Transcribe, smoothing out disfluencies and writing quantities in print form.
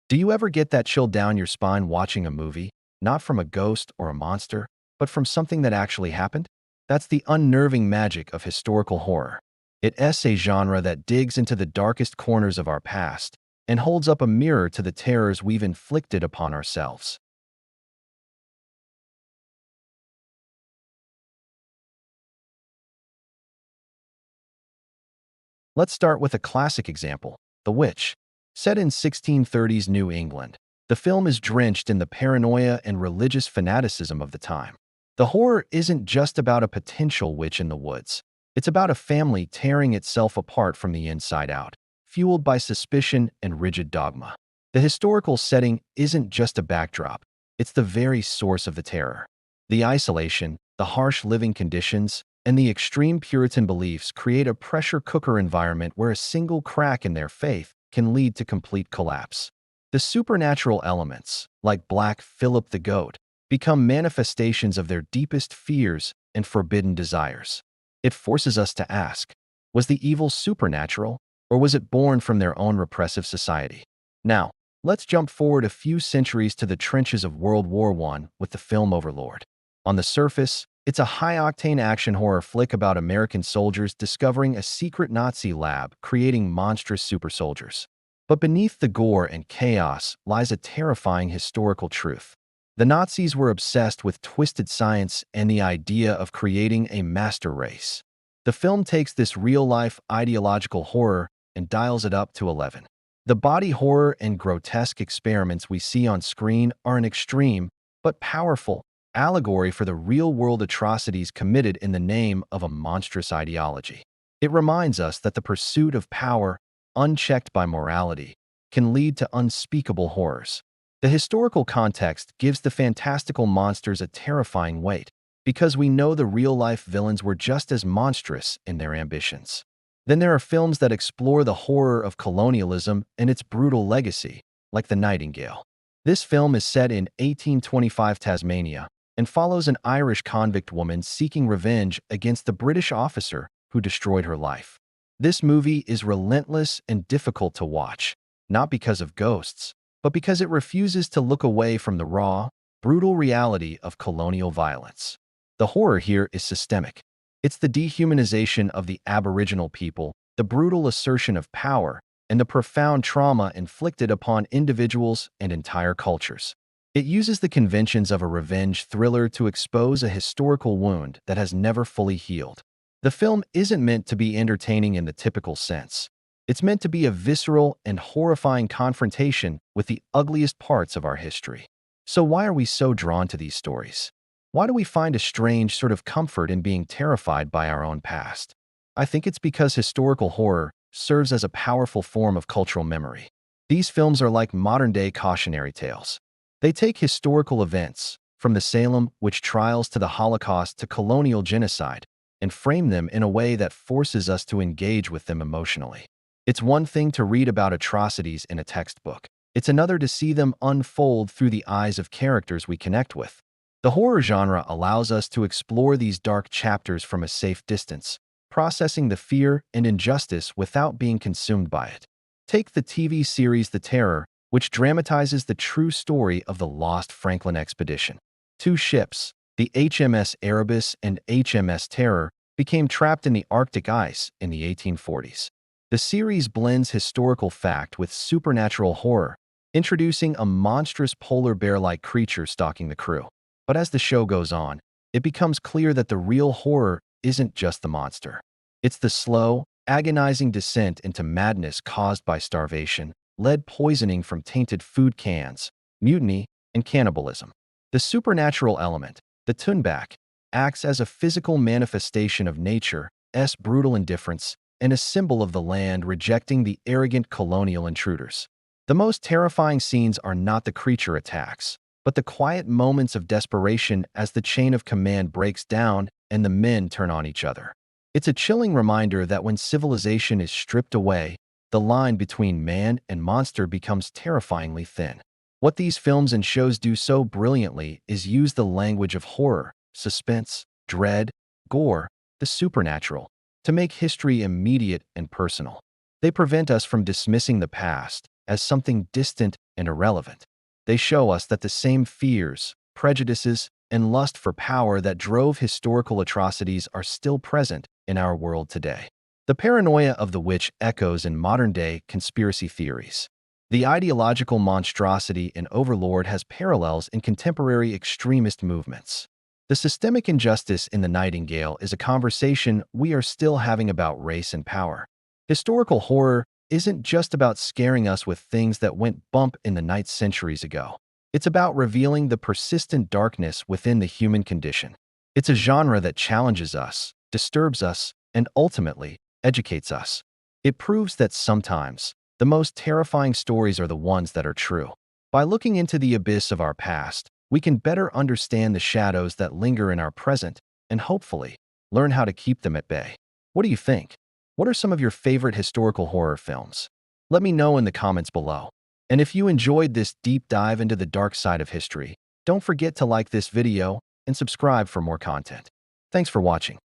Do you ever get that chill down your spine watching a movie, not from a ghost or a monster, but from something that actually happened? That's the unnerving magic of historical horror. It's a genre that digs into the darkest corners of our past and holds up a mirror to the terrors we've inflicted upon ourselves. Let's start with a classic example, The Witch. Set in 1630s New England, the film is drenched in the paranoia and religious fanaticism of the time. The horror isn't just about a potential witch in the woods. It's about a family tearing itself apart from the inside out, fueled by suspicion and rigid dogma. The historical setting isn't just a backdrop, it's the very source of the terror. The isolation, the harsh living conditions, and the extreme Puritan beliefs create a pressure cooker environment where a single crack in their faith can lead to complete collapse. The supernatural elements, like Black Philip the Goat, become manifestations of their deepest fears and forbidden desires. It forces us to ask, was the evil supernatural, or was it born from their own repressive society? Now, let's jump forward a few centuries to the trenches of World War I with the film Overlord. On the surface, it's a high-octane action horror flick about American soldiers discovering a secret Nazi lab creating monstrous super soldiers. But beneath the gore and chaos lies a terrifying historical truth. The Nazis were obsessed with twisted science and the idea of creating a master race. The film takes this real-life ideological horror and dials it up to 11. The body horror and grotesque experiments we see on screen are an extreme, but powerful, allegory for the real-world atrocities committed in the name of a monstrous ideology. It reminds us that the pursuit of power, unchecked by morality, can lead to unspeakable horrors. The historical context gives the fantastical monsters a terrifying weight, because we know the real-life villains were just as monstrous in their ambitions. Then there are films that explore the horror of colonialism and its brutal legacy, like The Nightingale. This film is set in 1825 Tasmania and follows an Irish convict woman seeking revenge against the British officer who destroyed her life. This movie is relentless and difficult to watch, not because of ghosts, but because it refuses to look away from the raw, brutal reality of colonial violence. The horror here is systemic. It's the dehumanization of the Aboriginal people, the brutal assertion of power, and the profound trauma inflicted upon individuals and entire cultures. It uses the conventions of a revenge thriller to expose a historical wound that has never fully healed. The film isn't meant to be entertaining in the typical sense. It's meant to be a visceral and horrifying confrontation with the ugliest parts of our history. So why are we so drawn to these stories? Why do we find a strange sort of comfort in being terrified by our own past? I think it's because historical horror serves as a powerful form of cultural memory. These films are like modern-day cautionary tales. They take historical events, from the Salem witch trials to the Holocaust to colonial genocide, and frame them in a way that forces us to engage with them emotionally. It's one thing to read about atrocities in a textbook. It's another to see them unfold through the eyes of characters we connect with. The horror genre allows us to explore these dark chapters from a safe distance, processing the fear and injustice without being consumed by it. Take the TV series The Terror, which dramatizes the true story of the lost Franklin expedition. Two ships, the HMS Erebus and HMS Terror, became trapped in the Arctic ice in the 1840s. The series blends historical fact with supernatural horror, introducing a monstrous polar bear-like creature stalking the crew. But as the show goes on, it becomes clear that the real horror isn't just the monster. It's the slow, agonizing descent into madness caused by starvation, lead poisoning from tainted food cans, mutiny, and cannibalism. The supernatural element, the Tunbak, acts as a physical manifestation of nature's brutal indifference and a symbol of the land rejecting the arrogant colonial intruders. The most terrifying scenes are not the creature attacks, but the quiet moments of desperation as the chain of command breaks down and the men turn on each other. It's a chilling reminder that when civilization is stripped away, the line between man and monster becomes terrifyingly thin. What these films and shows do so brilliantly is use the language of horror, suspense, dread, gore, the supernatural, to make history immediate and personal. They prevent us from dismissing the past, as something distant and irrelevant. They show us that the same fears, prejudices, and lust for power that drove historical atrocities are still present in our world today. The paranoia of the witch echoes in modern-day conspiracy theories. The ideological monstrosity in Overlord has parallels in contemporary extremist movements. The systemic injustice in The Nightingale is a conversation we are still having about race and power. Historical horror isn't just about scaring us with things that went bump in the night centuries ago. It's about revealing the persistent darkness within the human condition. It's a genre that challenges us, disturbs us, and ultimately educates us. It proves that sometimes the most terrifying stories are the ones that are true. By looking into the abyss of our past, we can better understand the shadows that linger in our present and hopefully learn how to keep them at bay. What do you think? What are some of your favorite historical horror films? Let me know in the comments below. And if you enjoyed this deep dive into the dark side of history, don't forget to like this video and subscribe for more content. Thanks for watching.